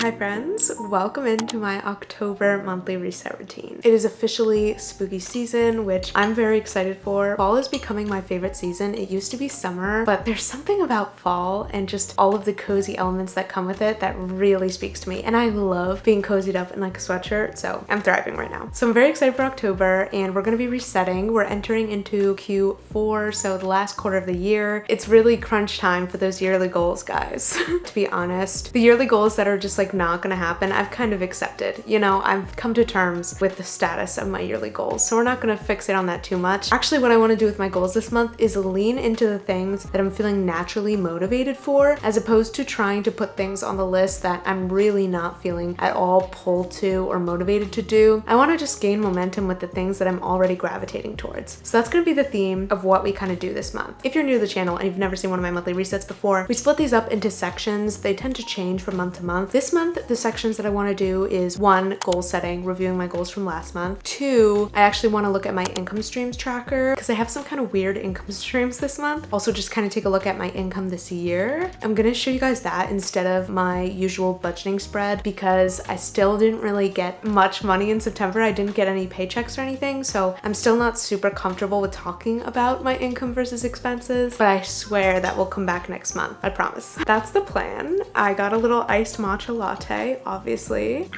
Hi friends, welcome into my October monthly reset routine. It is officially spooky season, which I'm very excited for. Fall is becoming my favorite season. It used to be summer, but there's something about fall and just all of the cozy elements that come with it that really speaks to me. And I love being cozied up in like a sweatshirt, so I'm thriving right now. So I'm very excited for October and we're gonna be resetting. We're entering into Q4, so the last quarter of the year. It's really crunch time for those yearly goals, guys. To be honest, the yearly goals that are just like not gonna happen, I've kind of accepted. You know, I've come to terms with the status of my yearly goals, so we're not gonna fixate on that too much. Actually, what I want to do with my goals this month is lean into the things that I'm feeling naturally motivated for, as opposed to trying to put things on the list that I'm really not feeling at all pulled to or motivated to do. I want to just gain momentum with the things that I'm already gravitating towards. So that's gonna be the theme of what we kind of do this month. If you're new to the channel and you've never seen one of my monthly resets before, we split these up into sections. They tend to change from month to month. This month, the sections that I want to do is 1, goal setting, reviewing my goals from last month. 2, I actually want to look at my income streams tracker because I have some kind of weird income streams this month. Also just kind of take a look at my income this year. I'm going to show you guys that instead of my usual budgeting spread because I still didn't really get much money in September. I didn't get any paychecks or anything, so I'm still not super comfortable with talking about my income versus expenses, but I swear that will come back next month. I promise. That's the plan. I got a little iced matcha latte, obviously.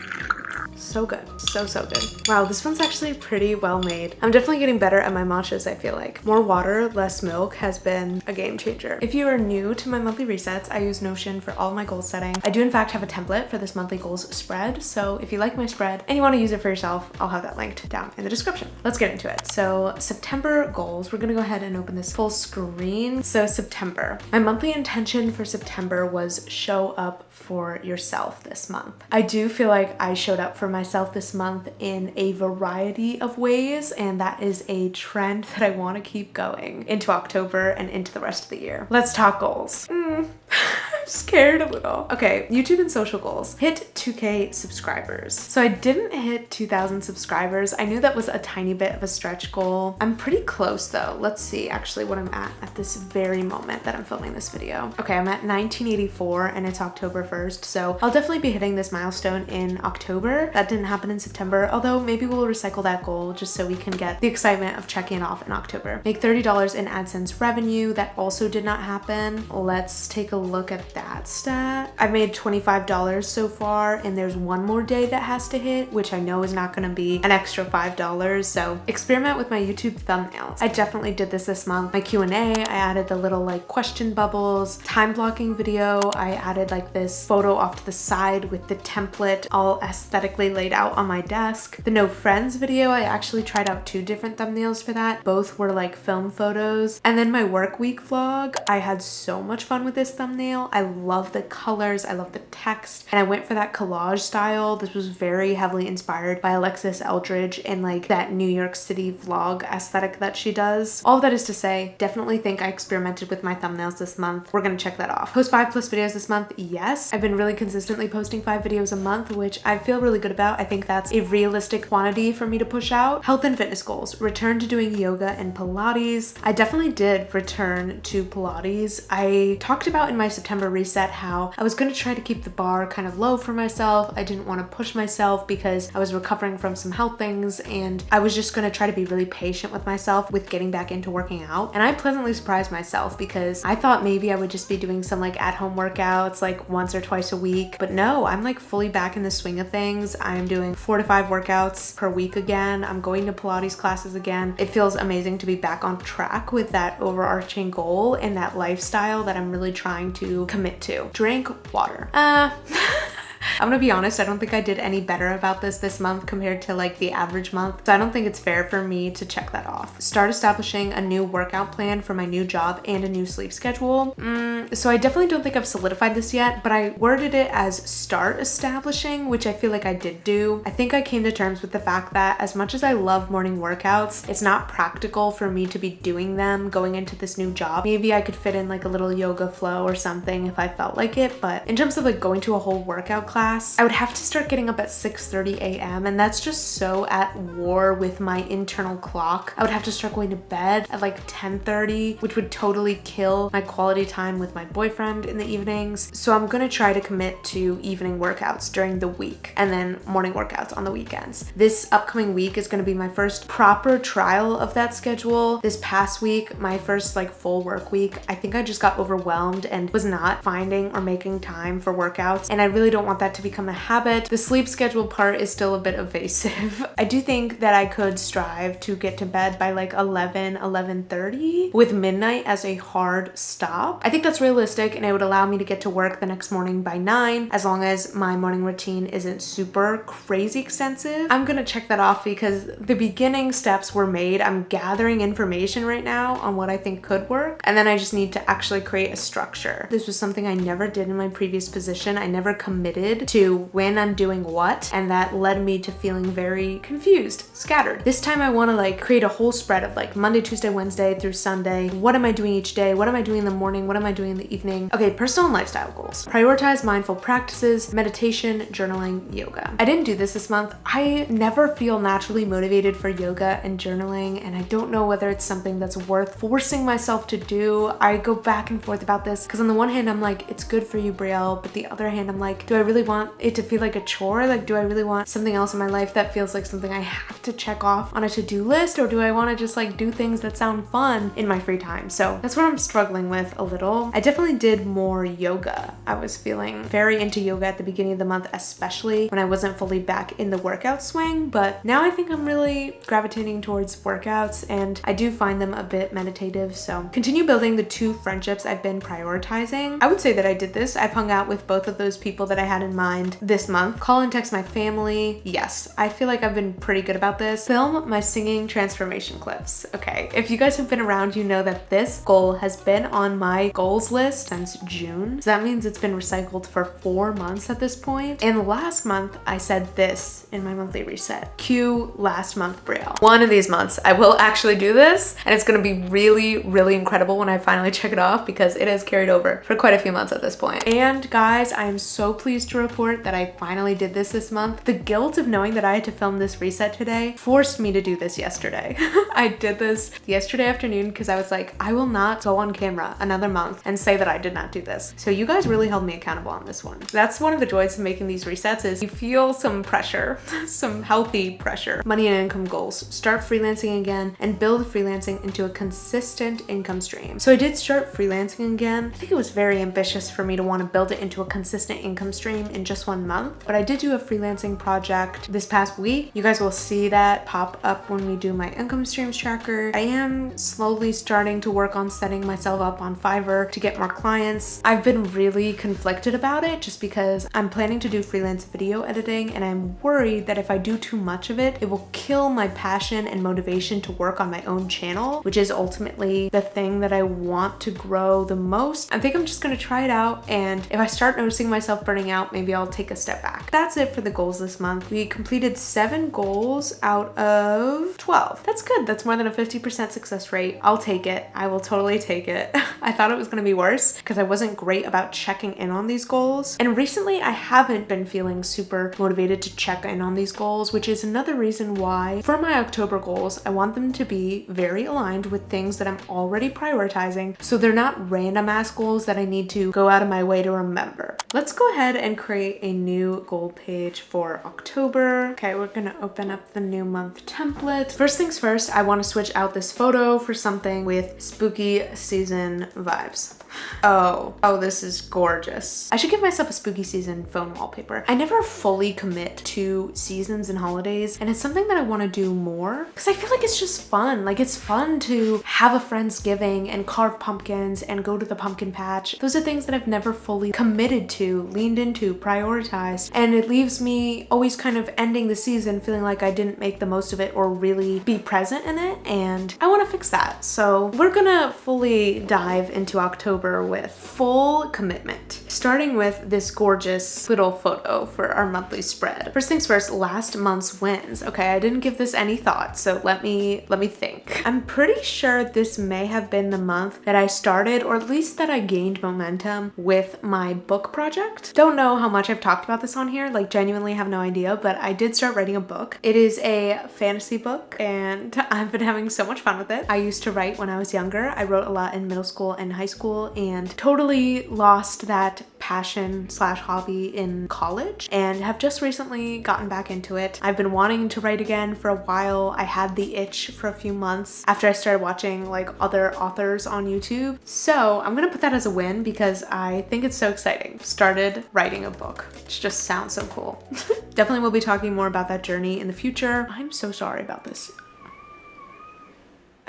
So good. So good. Wow, this one's actually pretty well made. I'm definitely getting better at my matchas, I feel like. More water, less milk has been a game changer. If you are new to my monthly resets, I use Notion for all of my goal setting. I do in fact have a template for this monthly goals spread, so if you like my spread and you want to use it for yourself, I'll have that linked down in the description. Let's get into it. So September goals, we're gonna go ahead and open this full screen. So September. My monthly intention for September was show up for yourself this month. I do feel like I showed up for myself this month in a variety of ways, and that is a trend that I want to keep going into October and into the rest of the year. Let's talk goals. I'm scared a little. Okay, YouTube and social goals. Hit 2K subscribers. So I didn't hit 2,000 subscribers. I knew that was a tiny bit of a stretch goal. I'm pretty close though. Let's see actually what I'm at this very moment that I'm filming this video. Okay, I'm at 1984 and it's October 1st, so I'll definitely be hitting this milestone in October. That didn't happen in September, although maybe we'll recycle that goal just so we can get the excitement of checking it off in October. Make $30 in AdSense revenue. That also did not happen. Let's take a look at that stat. I made $25 so far, and there's one more day that has to hit, which I know is not going to be an extra $5. So experiment with my YouTube thumbnails. I definitely did this month. My Q&A, I added the little like question bubbles. Time blocking video, I added like this photo off to the side with the template all aesthetically laid out on my desk. The no friends video, I actually tried out 2 different thumbnails for that. Both were like film photos. And then my work week vlog, I had so much fun with this thumbnail. I love the colors, I love the text, and I went for that collage style. This was very heavily inspired by Alexis Eldridge and like that New York City vlog aesthetic that she does. All of that is to say, definitely think I experimented with my thumbnails this month. We're gonna check that off. Post 5+ videos this month, yes. I've been really consistently posting 5 videos a month, which I feel really good about. I think that's a realistic quantity for me to push out. Health and fitness goals. Return to doing yoga and Pilates. I definitely did return to Pilates. I talked about in my September reset how I was going to try to keep the bar kind of low for myself. I didn't want to push myself because I was recovering from some health things, and I was just going to try to be really patient with myself with getting back into working out. And I pleasantly surprised myself because I thought maybe I would just be doing some like at-home workouts like once or twice a week, but no, I'm like fully back in the swing of things. I'm doing 4 to 5 workouts per week again. I'm going to Pilates classes again. It feels amazing to be back on track with that overarching goal and that lifestyle that I'm really trying to commit to. Drink water. I'm gonna be honest, I don't think I did any better about this month compared to like the average month. So I don't think it's fair for me to check that off. Start establishing a new workout plan for my new job and a new sleep schedule. So I definitely don't think I've solidified this yet, but I worded it as start establishing, which I feel like I did do. I think I came to terms with the fact that as much as I love morning workouts, it's not practical for me to be doing them going into this new job. Maybe I could fit in like a little yoga flow or something if I felt like it, but in terms of like going to a whole workout class, class, I would have to start getting up at 6:30 a.m. and that's just so at war with my internal clock. I would have to start going to bed at like 10:30, which would totally kill my quality time with my boyfriend in the evenings. So I'm gonna try to commit to evening workouts during the week and then morning workouts on the weekends. This upcoming week is gonna be my first proper trial of that schedule. This past week, my first like full work week, I think I just got overwhelmed and was not finding or making time for workouts, and I really don't want that to become a habit. The sleep schedule part is still a bit evasive. I do think that I could strive to get to bed by like 11:30 with midnight as a hard stop. I think that's realistic and it would allow me to get to work the next morning by 9 as long as my morning routine isn't super crazy extensive. I'm gonna check that off because the beginning steps were made. I'm gathering information right now on what I think could work, and then I just need to actually create a structure. This was something I never did in my previous position. I never committed to when I'm doing what, and that led me to feeling very confused, scattered. This time I want to like create a whole spread of like Monday, Tuesday, Wednesday through Sunday. What am I doing each day? What am I doing in the morning? What am I doing in the evening? Okay, personal and lifestyle goals. Prioritize mindful practices, meditation, journaling, yoga. I didn't do this month. I never feel naturally motivated for yoga and journaling, and I don't know whether it's something that's worth forcing myself to do. I go back and forth about this because on the one hand I'm like, it's good for you, Brielle, but the other hand I'm like, do I really want it to feel like a chore? Like, do I really want something else in my life that feels like something I have to check off on a to-do list, or do I want to just like do things that sound fun in my free time? So that's what I'm struggling with a little. I definitely did more yoga. I was feeling very into yoga at the beginning of the month, especially when I wasn't fully back in the workout swing, but now I think I'm really gravitating towards workouts and I do find them a bit meditative. So continue building the 2 friendships I've been prioritizing. I would say that I did this. I've hung out with both of those people that I had in mind this month. Call and text my family. Yes, I feel like I've been pretty good about this. Film my singing transformation clips. Okay, if you guys have been around, you know that this goal has been on my goals list since June. So that means it's been recycled for 4 months at this point. And last month I said this in my monthly reset. Cue last month Brielle. One of these months I will actually do this, and it's gonna be really, really incredible when I finally check it off because it has carried over for quite a few months at this point. And guys, I am so pleased to report that I finally did this month. The guilt of knowing that I had to film this reset today forced me to do this yesterday. I did this yesterday afternoon because I was like, I will not go on camera another month and say that I did not do this. So you guys really held me accountable on this one. That's one of the joys of making these resets is you feel some pressure, some healthy pressure. Money and income goals. Start freelancing again and build freelancing into a consistent income stream. So I did start freelancing again. I think it was very ambitious for me to want to build it into a consistent income stream in just 1 month, but I did do a freelancing project this past week. You guys will see that pop up when we do my income streams tracker. I am slowly starting to work on setting myself up on Fiverr to get more clients. I've been really conflicted about it just because I'm planning to do freelance video editing and I'm worried that if I do too much of it, it will kill my passion and motivation to work on my own channel, which is ultimately the thing that I want to grow the most. I think I'm just gonna try it out, and if I start noticing myself burning out, maybe I'll take a step back. That's it for the goals this month. We completed 7 goals out of 12. That's good. That's more than a 50% success rate. I'll take it. I will totally take it. I thought it was gonna be worse because I wasn't great about checking in on these goals. And recently I haven't been feeling super motivated to check in on these goals, which is another reason why for my October goals, I want them to be very aligned with things that I'm already prioritizing. So they're not random ass goals that I need to go out of my way to remember. Let's go ahead and create a new goal page for October. Okay, we're gonna open up the new month template. First things first, I want to switch out this photo for something with spooky season vibes. Oh, this is gorgeous. I should give myself a spooky season phone wallpaper. I never fully commit to seasons and holidays, and it's something that I want to do more because I feel like it's just fun. Like, it's fun to have a Friendsgiving and carve pumpkins and go to the pumpkin patch. Those are things that I've never fully committed to, leaned into, prioritized, and it leaves me always kind of ending the season feeling like I didn't make the most of it or really be present in it, and I want to fix that. So we're gonna fully dive into October with full commitment. starting with this gorgeous little photo for our monthly spread. First things first, last month's wins. Okay, I didn't give this any thought, so let me think. I'm pretty sure this may have been the month that I started, or at least that I gained momentum with my book project. Don't know how much I've talked about this on here, like genuinely have no idea, but I did start writing a book. It is a fantasy book and I've been having so much fun with it. I used to write when I was younger. I wrote a lot in middle school and high school and totally lost that passion / hobby in college and have just recently gotten back into it. I've been wanting to write again for a while. I had the itch for a few months after I started watching like other authors on YouTube. So I'm gonna put that as a win because I think it's so exciting. Started writing a book, which just sounds so cool. Definitely will be talking more about that journey in the future. I'm so sorry about this.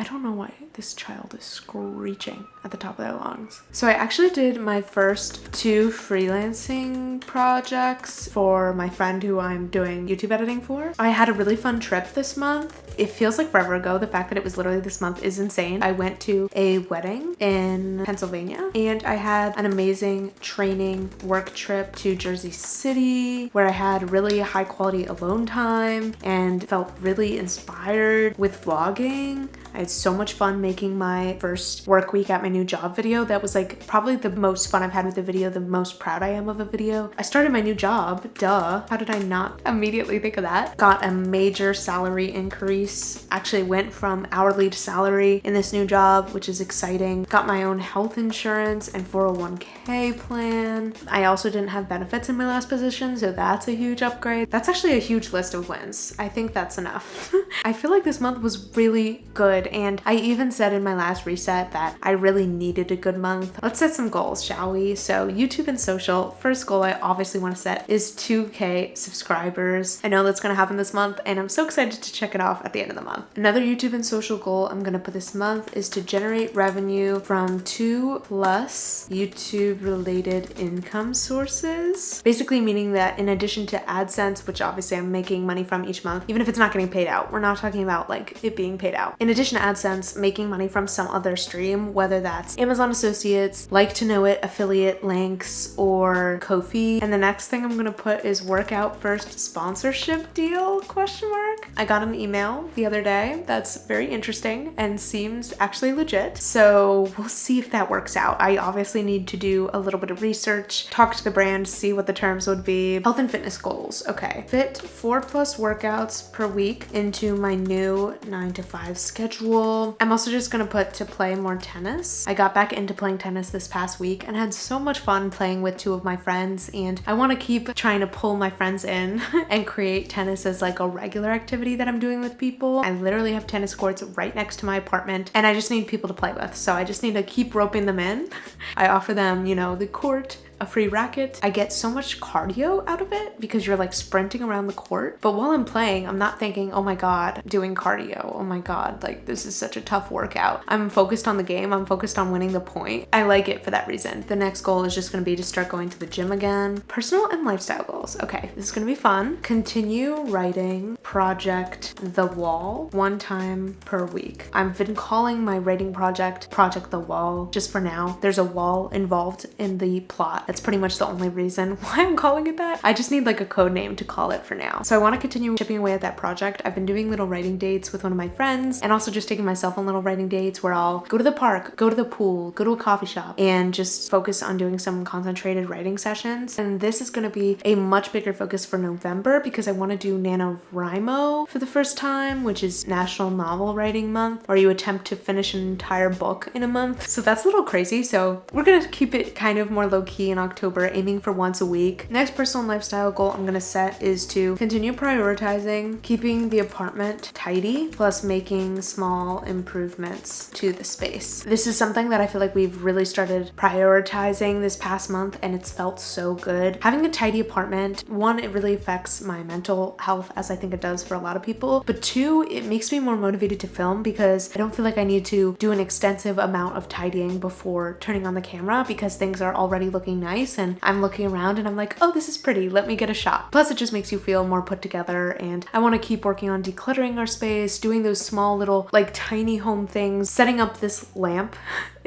I don't know why this child is screeching at the top of their lungs. So I actually did my first 2 freelancing projects for my friend who I'm doing YouTube editing for. I had a really fun trip this month. It feels like forever ago. The fact that it was literally this month is insane. I went to a wedding in Pennsylvania and I had an amazing training work trip to Jersey City where I had really high quality alone time and felt really inspired with vlogging. I had so much fun making my first work week at my new job video. That was like probably the most fun I've had with a video, the most proud I am of a video. I started my new job, duh. How did I not immediately think of that? Got a major salary increase. Actually went from hourly to salary in this new job, which is exciting. Got my own health insurance and 401k plan. I also didn't have benefits in my last position, so that's a huge upgrade. That's actually a huge list of wins. I think that's enough. I feel like this month was really good. And I even said in my last reset that I really needed a good month. Let's set some goals, shall we? So YouTube and social, first goal I obviously want to set is 2K subscribers. I know that's going to happen this month and I'm so excited to check it off at the end of the month. Another YouTube and social goal I'm going to put this month is to generate revenue from 2+ YouTube related income sources. Basically meaning that in addition to AdSense, which obviously I'm making money from each month, even if it's not getting paid out, we're not talking about like it being paid out. In addition to AdSense, making money from some other stream, whether that's Amazon Associates, Like to Know It, affiliate links, or Ko-fi. And the next thing I'm gonna put is Workout First sponsorship deal, question mark. I got an email the other day that's very interesting and seems actually legit. So we'll see if that works out. I obviously need to do a little bit of research, talk to the brand, see what the terms would be. Health and fitness goals. Okay. Fit 4+ workouts per week into my new 9-to-5 schedule. I'm also just gonna put to play more tennis. I got back into playing tennis this past week and had so much fun playing with 2 of my friends, and I want to keep trying to pull my friends in and create tennis as like a regular activity that I'm doing with people. I literally have tennis courts right next to my apartment and I just need people to play with, so I just need to keep roping them in. I offer them, you know, the court, a free racket. I get so much cardio out of it because you're like sprinting around the court. But while I'm playing, I'm not thinking, oh my God, doing cardio. Oh my God, like this is such a tough workout. I'm focused on the game. I'm focused on winning the point. I like it for that reason. The next goal is just gonna be to start going to the gym again. Personal and lifestyle goals. Okay, this is gonna be fun. Continue writing Project The Wall 1 time per week. I've been calling my writing project Project The Wall just for now. There's a wall involved in the plot. That's pretty much the only reason why I'm calling it that. I just need like a code name to call it for now. So I want to continue chipping away at that project. I've been doing little writing dates with one of my friends and also just taking myself on little writing dates where I'll go to the park, go to the pool, go to a coffee shop, and just focus on doing some concentrated writing sessions. And this is going to be a much bigger focus for November because I want to do NaNoWriMo for the first time, which is National Novel Writing Month, where you attempt to finish an entire book in a month. So that's a little crazy. So we're going to keep it kind of more low-key in October, aiming for once a week. Next personal and lifestyle goal I'm gonna set is to continue prioritizing keeping the apartment tidy, plus making small improvements to the space. This is something that I feel like we've really started prioritizing this past month and it's felt so good. Having a tidy apartment, 1, it really affects my mental health as I think it does for a lot of people, but 2, it makes me more motivated to film because I don't feel like I need to do an extensive amount of tidying before turning on the camera because things are already looking nice and I'm looking around and I'm like, oh, this is pretty, let me get a shot. Plus it just makes you feel more put together, and I want to keep working on decluttering our space, doing those small little like tiny home things. Setting up this lamp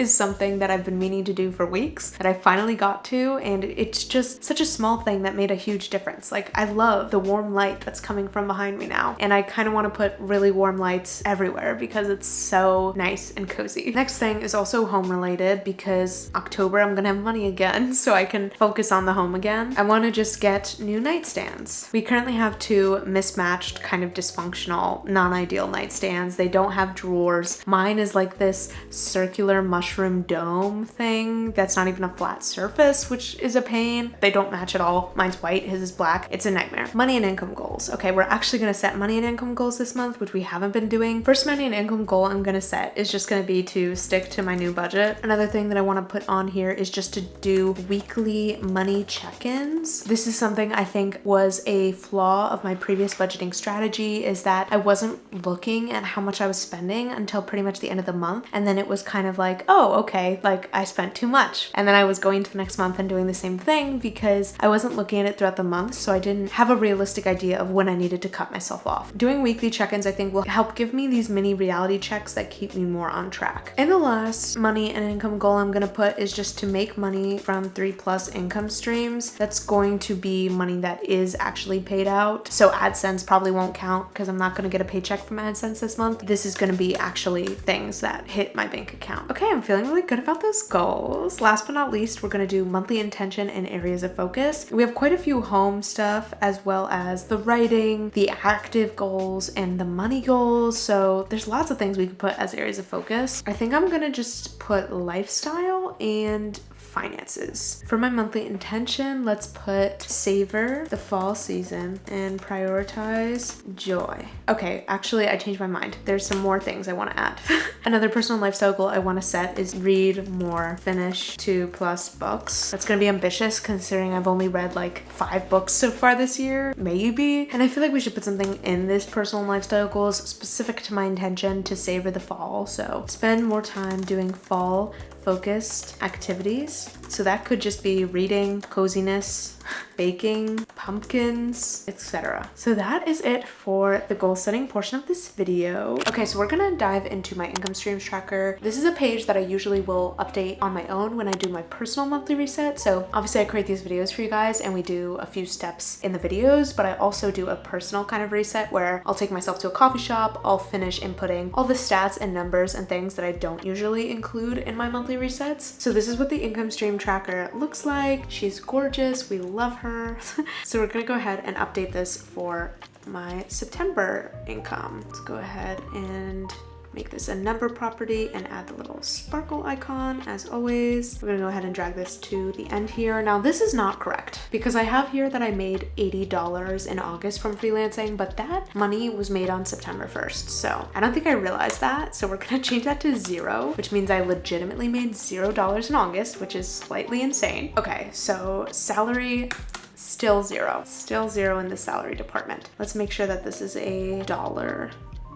is something that I've been meaning to do for weeks that I finally got to, and it's just such a small thing that made a huge difference. Like, I love the warm light that's coming from behind me now, and I kind of want to put really warm lights everywhere because it's so nice and cozy. Next thing is also home related because October I'm gonna have money again so I can focus on the home again. I want to just get new nightstands. We currently have two mismatched, kind of dysfunctional, non-ideal nightstands. They don't have drawers. Mine is like this circular mushroom dome thing that's not even a flat surface, which is a pain. They don't match at all. Mine's white, his is black. It's a nightmare. Money and income goals. Okay, we're actually gonna set money and income goals this month, which we haven't been doing. First money and income goal I'm gonna set is just gonna be to stick to my new budget. Another thing that I want to put on here is just to do weekly money check-ins. This is something I think was a flaw of my previous budgeting strategy, is that I wasn't looking at how much I was spending until pretty much the end of the month, and then it was kind of like, oh, okay, like I spent too much, and then I was going to the next month and doing the same thing because I wasn't looking at it throughout the month, so I didn't have a realistic idea of when I needed to cut myself off. Doing weekly check-ins I think will help give me these mini reality checks that keep me more on track. And the last money and income goal I'm gonna put is just to make money from 3+ income streams. That's going to be money that is actually paid out. So AdSense probably won't count because I'm not gonna get a paycheck from AdSense this month. This is gonna be actually things that hit my bank account. Okay, I'm feeling really good about those goals. Last but not least, we're gonna do monthly intention and areas of focus. We have quite a few home stuff as well as the writing, the active goals, and the money goals. So there's lots of things we could put as areas of focus. I think I'm gonna just put lifestyle and finances. For my monthly intention, let's put savor the fall season and prioritize joy. Okay, actually I changed my mind. There's some more things I want to add. Another personal lifestyle goal I want to set is read more, finish 2+ books. That's gonna be ambitious considering I've only read like 5 books so far this year, maybe. And I feel like we should put something in this personal lifestyle goals specific to my intention to savor the fall. So spend more time doing fall focused activities. So that could just be reading, coziness, baking, pumpkins, etc. So that is it for the goal setting portion of this video. Okay, so we're gonna dive into my income streams tracker. This is a page that I usually will update on my own when I do my personal monthly reset. So obviously I create these videos for you guys and we do a few steps in the videos, but I also do a personal kind of reset where I'll take myself to a coffee shop, I'll finish inputting all the stats and numbers and things that I don't usually include in my monthly resets. So this is what the income stream tracker looks like. She's gorgeous. We love her. So we're gonna go ahead and update this for my September income. Let's go ahead and make this a number property and add the little sparkle icon as always. We're gonna go ahead and drag this to the end here. Now this is not correct because I have here that I made $80 in August from freelancing, but that money was made on September 1st. So I don't think I realized that. So we're gonna change that to 0, which means I legitimately made $0 in August, which is slightly insane. Okay, so salary, still 0. Still 0 in the salary department. Let's make sure that this is a dollar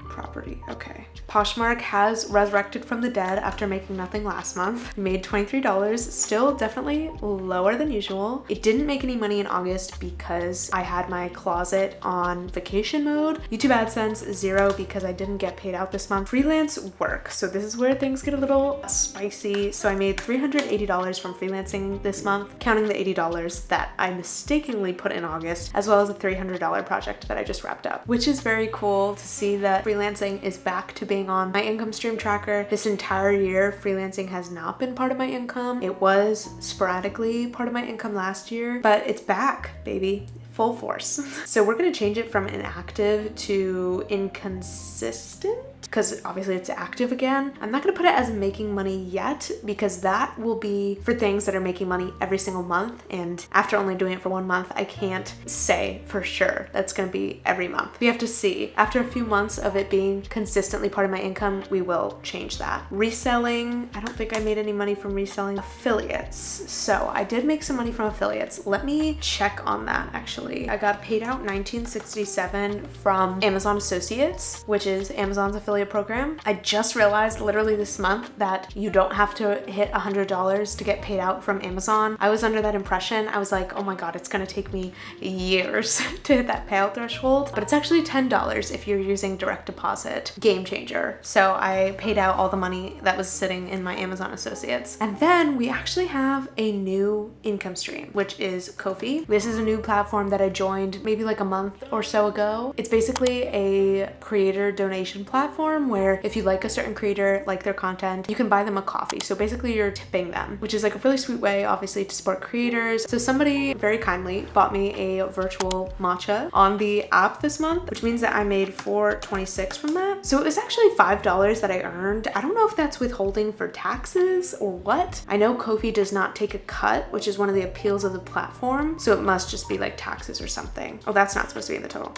property. Okay. Poshmark has resurrected from the dead after making nothing last month. Made $23, still definitely lower than usual. It didn't make any money in August because I had my closet on vacation mode. YouTube AdSense 0 because I didn't get paid out this month. Freelance work. So this is where things get a little spicy. So I made $380 from freelancing this month, counting the $80 that I mistakenly put in August, as well as a $300 project that I just wrapped up, which is very cool to see that freelancing is back to being on my income stream tracker. This entire year, freelancing has not been part of my income. It was sporadically part of my income last year, but it's back, baby. Full force. So we're gonna change it from inactive to inconsistent because obviously it's active again. I'm not gonna put it as making money yet because that will be for things that are making money every single month. And after only doing it for 1 month, I can't say for sure that's gonna be every month. We have to see. After a few months of it being consistently part of my income, we will change that. Reselling, I don't think I made any money from reselling. Affiliates. So I did make some money from affiliates. Let me check on that actually. I got paid out $19.67 from Amazon Associates, which is Amazon's affiliate affiliate program. I just realized literally this month that you don't have to hit $100 to get paid out from Amazon. I was under that impression. I was like, oh my God, it's gonna take me years to hit that payout threshold, but it's actually $10 if you're using direct deposit. Game changer. So I paid out all the money that was sitting in my Amazon associates. And then we actually have a new income stream, which is Ko-fi. This is a new platform that I joined maybe like a month or so ago. It's basically a creator donation platform where if you like a certain creator, like their content, you can buy them a coffee. So basically you're tipping them, which is like a really sweet way, obviously, to support creators. So somebody very kindly bought me a virtual matcha on the app this month, which means that I made $4.26 from that. So it was actually $5 that I earned. I don't know if that's withholding for taxes or what. I know Ko-fi does not take a cut, which is one of the appeals of the platform. So it must just be like taxes or something. Oh, that's not supposed to be in the total.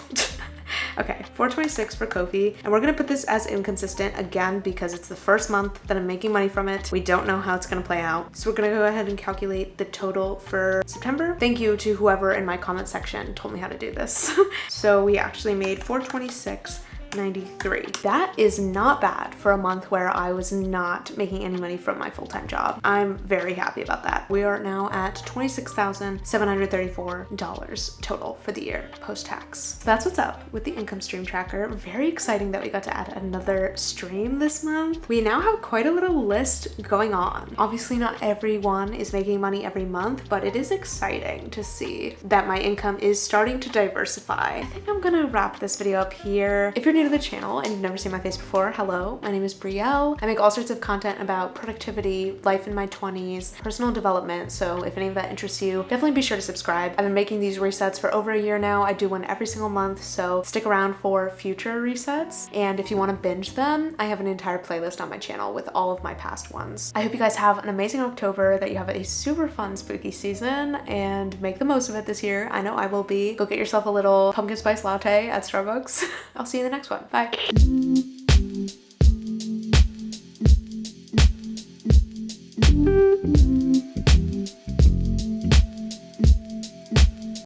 Okay, $4.26 for Ko-fi, and we're gonna put this as inconsistent again because it's the first month that I'm making money from it. We don't know how it's gonna play out, so we're gonna go ahead and calculate the total for September. Thank you to whoever in my comment section told me how to do this. So we actually made $426.93. That is not bad for a month where I was not making any money from my full-time job. I'm very happy about that. We are now at $26,734 total for the year post-tax. So that's what's up with the income stream tracker. Very exciting that we got to add another stream this month. We now have quite a little list going on. Obviously not everyone is making money every month, but it is exciting to see that my income is starting to diversify. I think I'm gonna wrap this video up here. If you're new to the channel and you've never seen my face before, hello, my name is Brielle. I make all sorts of content about productivity, life in my 20s, personal development, so if any of that interests you, definitely be sure to subscribe. I've been making these resets for over a year now. I do one every single month, so stick around for future resets. And if you want to binge them, I have an entire playlist on my channel with all of my past ones. I hope you guys have an amazing October, that you have a super fun spooky season, and make the most of it this year. I know I will be. Go get yourself a little pumpkin spice latte at Starbucks. I'll see you in the next one. Bye.